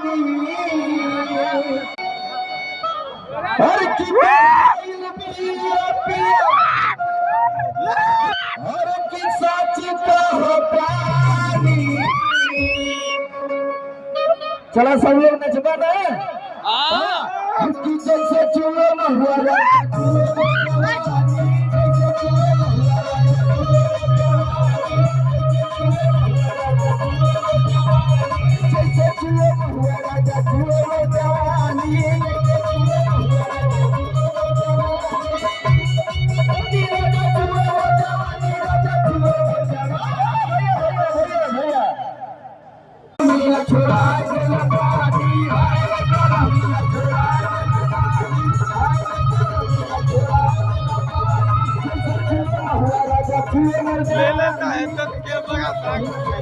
हर की हर की सच कहो पानी। चला सब लोग नचबा ना की जैसे चूल्हे में हुआ जैसे चूल्हे में हुआ राजा चूल्हे में जवानी। ले लेता है तो क्या बगा